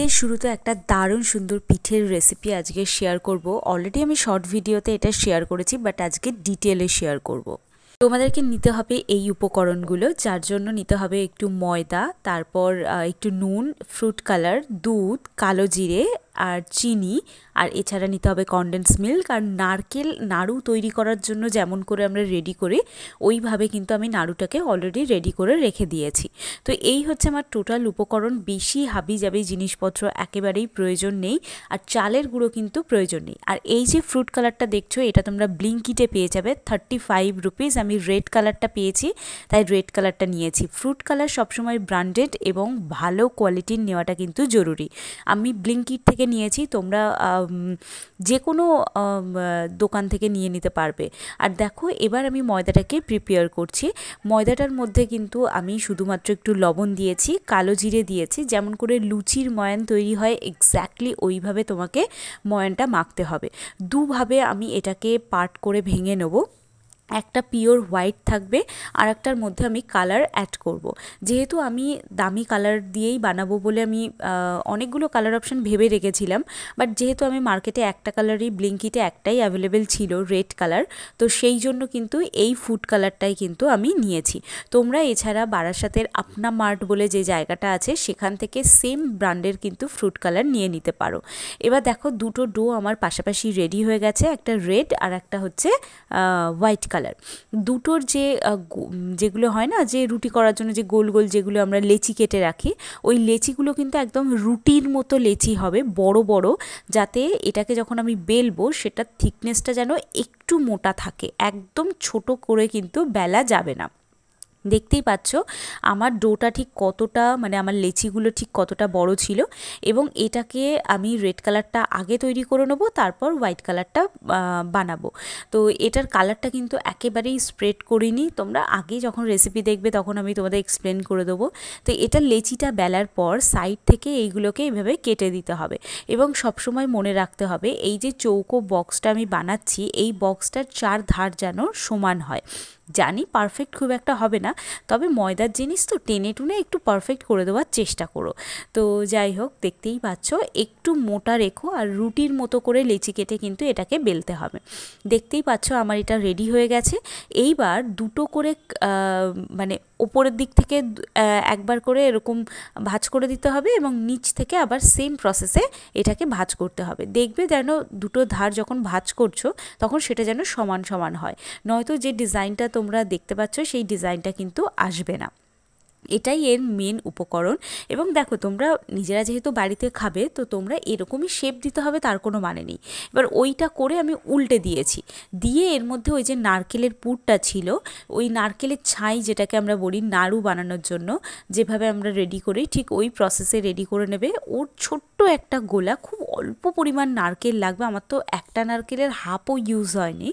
শীতের শুরুতে একটা দারুণ সুন্দর পিঠের রেসিপি আজকে শেয়ার করব। অলরেডি আমি শর্ট ভিডিওতে এটা শেয়ার করেছি, বাট আজকে ডিটেলে শেয়ার করব। তোমাদেরকে নিতে হবে এই উপকরণগুলো, যার জন্য নিতে হবে একটু ময়দা, তারপর একটু নুন, ফ্রুট কালার, দুধ, কালো জিরে আর চিনি, আর এছাড়া নিতে হবে কনডেন্স মিল্ক আর নারকেল। নাড়ু তৈরি করার জন্য যেমন করে আমরা রেডি করি ওইভাবে কিন্তু আমি নাড়ুটাকে অলরেডি রেডি করে রেখে দিয়েছি। তো এই হচ্ছে আমার টোটাল উপকরণ। বেশি হাবিজাবি জিনিসপত্র একেবারেই প্রয়োজন নেই, আর চালের গুঁড়ো কিন্তু প্রয়োজন নেই। আর এই যে ফ্রুট কালারটা দেখছো, এটা তোমরা ব্লিঙ্কিটে পেয়ে যাবে 35 রুপিস। আমি রেড কালারটা পেয়েছি তাই রেড কালারটা নিয়েছি। ফ্রুট কালার সবসময় ব্র্যান্ডেড এবং ভালো কোয়ালিটির নেওয়াটা কিন্তু জরুরি। আমি ব্লিঙ্কিট থেকে নিয়েছি, তোমরা যে কোনো দোকান থেকে নিয়ে নিতে পারবে। আর দেখো, এবার আমি ময়দাটাকে প্রিপেয়ার করছি। ময়দাটার মধ্যে কিন্তু আমি শুধুমাত্র একটু লবণ দিয়েছি, কালো জিরে দিয়েছি। যেমন করে লুচির ময়ান তৈরি হয় এক্স্যাক্টলি ওইভাবে তোমাকে ময়ানটা মাখতে হবে। দুভাবে আমি এটাকে পার্ট করে ভেঙে নেব। একটা পিওর হোয়াইট থাকবে, আর একটার মধ্যে আমি কালার অ্যাড করব। যেহেতু আমি দামি কালার দিয়েই বানাবো বলে আমি অনেকগুলো কালার অপশান ভেবে রেখেছিলাম, বাট যেহেতু আমি মার্কেটে একটা কালারই, ব্লিঙ্কিটে একটাই অ্যাভেলেবেল ছিল, রেড কালার, তো সেই জন্য কিন্তু এই ফুড কালারটাই কিন্তু আমি নিয়েছি। তোমরা এছাড়া বারাসাতের আপনা মার্ট বলে যে জায়গাটা আছে সেখান থেকে সেম ব্র্যান্ডের কিন্তু ফ্রুট কালার নিয়ে নিতে পারো। এবার দেখো, দুটো ডো আমার পাশাপাশি রেডি হয়ে গেছে, একটা রেড আর একটা হচ্ছে হোয়াইট কালার। দুটোর যেগুলো হয় না, যে রুটি করার জন্য যে গোল গোল যেগুলো আমরা লেচি কেটে রাখি, ওই লেচিগুলো কিন্তু একদম রুটির মতো লেচি হবে, বড় বড়, যাতে এটাকে যখন আমি বেলবো সেটার থিকনেসটা যেন একটু মোটা থাকে। একদম ছোট করে কিন্তু বেলা যাবে না। দেখতেই পাচ্ছ আমার ডোটা ঠিক কতটা, মানে আমার লেচিগুলো ঠিক কতটা বড় ছিল। এবং এটাকে আমি রেড কালারটা আগে তৈরি করে নেবো, তারপর হোয়াইট কালারটা বানাবো। তো এটার কালারটা কিন্তু একেবারেই স্প্রেড করিনি, তোমরা আগে যখন রেসিপি দেখবে তখন আমি তোমাদের এক্সপ্লেন করে দেবো। তো এটা লেচিটা বেলার পর সাইড থেকে এইগুলোকে এইভাবে কেটে দিতে হবে। এবং সবসময় মনে রাখতে হবে, এই যে চৌকো বক্সটা আমি বানাচ্ছি, এই বক্সটার চার ধার যেন সমান হয়। জানি পারফেক্ট খুব একটা হবে না, তবে ময়দার জিনিস তো টেনে টুনে একটু পারফেক্ট করে দেওয়ার চেষ্টা করো। তো যাই হোক, দেখতেই পাচ্ছ একটু মোটা রেখো, আর রুটির মতো করে লেচি কেটে কিন্তু এটাকে বেলতে হবে। দেখতেই পাচ্ছ আমার এটা রেডি হয়ে গেছে। এইবার দুটো করে মানে ওপরের দিক থেকে একবার করে এরকম ভাঁজ করে দিতে হবে, এবং নিচ থেকে আবার সেম প্রসেসে এটাকে ভাঁজ করতে হবে। দেখবে যেন দুটো ধার যখন ভাঁজ করছো তখন সেটা যেন সমান সমান হয়, নয়তো যে ডিজাইনটা তোমরা দেখতে পাচ্ছ সেই ডিজাইনটা কিন্তু আসবে না। এটাই এর মেন উপকরণ। এবং দেখো, তোমরা নিজেরা যেহেতু বাড়িতে খাবে, তো তোমরা এরকমই শেপ দিতে হবে তার কোনো মানে নেই। এবার ওইটা করে আমি উল্টে দিয়েছি, দিয়ে এর মধ্যে ওই যে নারকেলের পুরটা ছিল, ওই নারকেলের ছাই যেটাকে আমরা বলি নাড়ু বানানোর জন্য যেভাবে আমরা রেডি করি, ঠিক ওই প্রসেসে রেডি করে নেবে। ওর ছোট্ট একটা গোলা, খুব অল্প পরিমাণ নারকেল লাগবে, আমার তো একটা নারকেলের হাফও ইউজ হয়নি।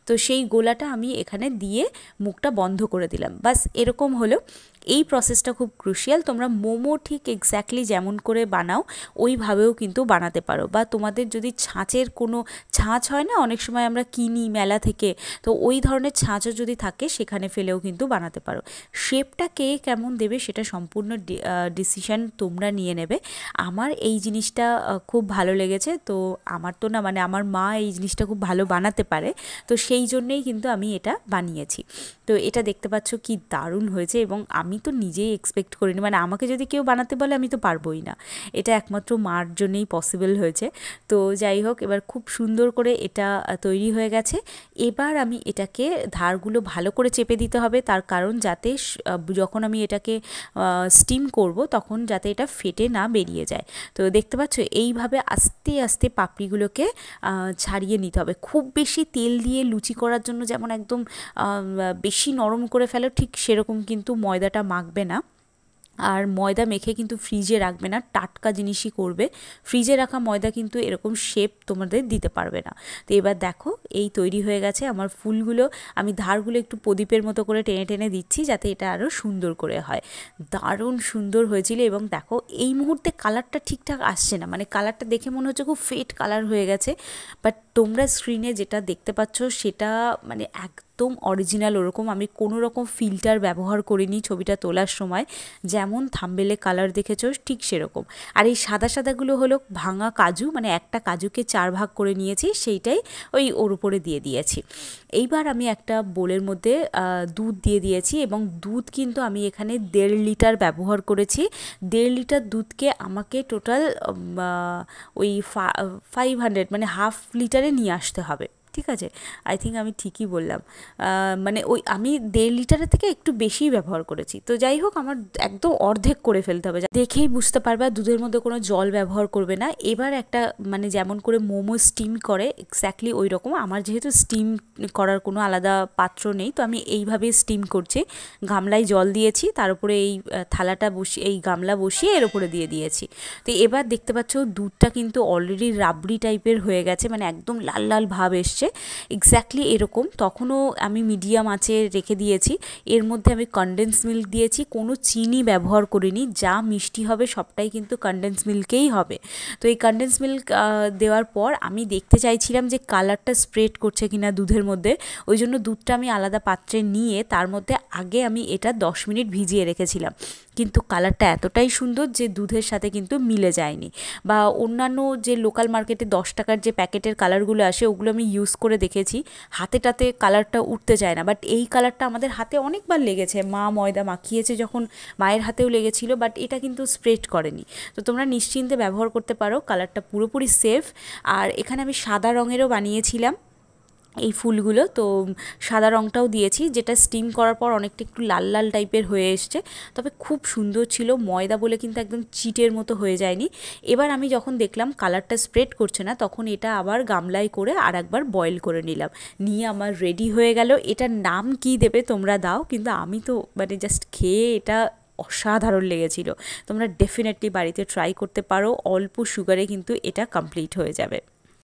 তো সেই গোলাটা আমি এখানে দিয়ে মুখটা বন্ধ করে দিলাম, বাস এরকম হলো। এই প্রসেসটা খুব ক্রুশিয়াল। তোমরা মোমো ঠিক এক্স্যাক্টলি যেমন করে বানাও ওইভাবেও কিন্তু বানাতে পারো, বা তোমাদের যদি ছাঁচের কোনো ছাঁচ হয় না, অনেক সময় আমরা কিনি মেলা থেকে, তো ওই ধরনের ছাঁচও যদি থাকে সেখানে ফেলেও কিন্তু বানাতে পারো। শেপটা কে কেমন দেবে সেটা সম্পূর্ণ ডিসিশন তোমরা নিয়ে নেবে। আমার এই জিনিসটা খুব ভালো লেগেছে, তো আমার তো না, মানে আমার মা এই জিনিসটা খুব ভালো বানাতে পারে, তো সেই জন্যেই কিন্তু আমি এটা বানিয়েছি। তো এটা দেখতে পাচ্ছ কি দারুণ হয়েছে, এবং আমি তো নিজেই এক্সপেক্ট করিনি, মানে আমাকে যদি কেউ বানাতে বলে আমি তো পারবোই না, এটা একমাত্র মার জন্যেই পসিবল হয়েছে। তো যাই হোক, এবার খুব সুন্দর করে এটা তৈরি হয়ে গেছে। এবার আমি এটাকে ধারগুলো ভালো করে চেপে দিতে হবে, তার কারণ যাতে যখন আমি এটাকে স্টিম করব তখন যাতে এটা ফেটে না বেরিয়ে যায়। তো দেখতে পাচ্ছ এইভাবে আস্তে আস্তে পাপড়িগুলোকে ছাড়িয়ে নিতে হবে। খুব বেশি তেল দিয়ে লুচি করার জন্য যেমন একদম বেশি নরম করে ফেলো, ঠিক সেরকম কিন্তু ময়দাটা মাখবে না। আর ময়দা মেখে কিন্তু ফ্রিজে রাখবে না, টাটকা জিনিসই করবে। ফ্রিজে রাখা ময়দা কিন্তু এরকম শেপ তোমাদের দিতে পারবে না। তো এবার দেখো, এই তৈরি হয়ে গেছে আমার ফুলগুলো। আমি ধারগুলো একটু প্রদীপের মতো করে টেনে টেনে দিচ্ছি যাতে এটা আরও সুন্দর করে হয়। দারুণ সুন্দর হয়েছিল। এবং দেখো, এই মুহূর্তে কালারটা ঠিকঠাক আসছে না, মানে কালারটা দেখে মনে হচ্ছে খুব ফেড কালার হয়ে গেছে, বাট তোমরা স্ক্রিনে যেটা দেখতে পাচ্ছ সেটা মানে একদম অরিজিনাল ওরকম, আমি কোনো রকম ফিল্টার ব্যবহার করিনি ছবিটা তোলার সময়, যেমন থাম্বনেলে কালার দেখেছো ঠিক সেরকম। আর এই সাদা সাদাগুলো হলো ভাঙা কাজু, মানে একটা কাজুকে 4 ভাগ করে নিয়েছি, সেইটাই ওর উপরে দিয়ে দিয়েছি। এইবার আমি একটা বোলের মধ্যে দুধ দিয়ে দিয়েছি, এবং দুধ কিন্তু আমি এখানে 1.5 লিটার ব্যবহার করেছি। 1.5 লিটার দুধকে আমাকে টোটাল ওই 500 মানে হাফ লিটারে নিয়ে আসতে হবে, ঠিক আছে? আই থিঙ্ক আমি ঠিকই বললাম, মানে ওই আমি 1.5 লিটারের থেকে একটু বেশিই ব্যবহার করেছি। তো যাই হোক, আমার একদম অর্ধেক করে ফেলতে হবে, দেখেই বুঝতে পারবা দুধের মধ্যে কোনো জল ব্যবহার করবে না। এবার একটা মানে যেমন করে মোমো স্টিম করে এক্স্যাক্টলি ওই রকম, আমার যেহেতু স্টিম করার কোনো আলাদা পাত্র নেই, তো আমি এইভাবেই স্টিম করছি। গামলায় জল দিয়েছি, তার উপরে এই থালাটা বসিয়ে, এই গামলা বসিয়ে এর উপরে দিয়ে দিয়েছি। তো এবার দেখতে পাচ্ছ দুধটা কিন্তু অলরেডি রাবড়ি টাইপের হয়ে গেছে, মানে একদম লাল লাল ভাব এসছে এক্স্যাক্টলি এরকম। তখনও আমি মিডিয়াম আঁচে রেখে দিয়েছি। এর মধ্যে আমি কনডেন্স মিল্ক দিয়েছি, কোনো চিনি ব্যবহার করিনি। যা মিষ্টি হবে সবটাই কিন্তু কনডেন্স মিল্কেই হবে। তো এই কনডেন্স মিল্ক দেওয়ার পর আমি দেখতে চাইছিলাম যে কালারটা স্প্রেড করছে কিনা দুধের মধ্যে, ওই জন্য দুধটা আমি আলাদা পাত্রে নিয়ে তার মধ্যে আগে আমি এটা 10 মিনিট ভিজিয়ে রেখেছিলাম। কিন্তু কালারটা এতটাই সুন্দর যে দুধের সাথে কিন্তু মিলে যায়নি। বা অন্যান্য যে লোকাল মার্কেটে 10 টাকার যে প্যাকেটের কালারগুলো আসে, ওগুলো আমি ইউজ করে দেখেছি, হাতেটাতে কালারটা উঠতে চায় না। বাট এই কালারটা আমাদের হাতে অনেকবার লেগেছে, মা ময়দা মাখিয়েছে যখন, মায়ের হাতেও লেগেছিল, বাট এটা কিন্তু স্প্রেড করেনি। তো তোমরা নিশ্চিন্তে ব্যবহার করতে পারো, কালারটা পুরোপুরি সেফ। আর এখানে আমি সাদা রঙেরও বানিয়েছিলাম এই ফুলগুলো, তো সাদা রঙটাও দিয়েছি, যেটা স্টিম করার পর অনেকটা একটু লাল লাল টাইপের হয়ে এসছে, তবে খুব সুন্দর ছিল। ময়দা বলে কিন্তু একদম চিটের মতো হয়ে যায়নি। এবার আমি যখন দেখলাম কালারটা স্প্রেড করছে না, তখন এটা আবার গামলায় করে আর একবার বয়েল করে নিলাম, নিয়ে আমার রেডি হয়ে গেল। এটার নাম কি দেবে তোমরা দাও, কিন্তু আমি তো মানে জাস্ট খেয়ে এটা অসাধারণ লেগেছিল। তোমরা ডেফিনেটলি বাড়িতে ট্রাই করতে পারো, অল্প সুগারে কিন্তু এটা কমপ্লিট হয়ে যাবে।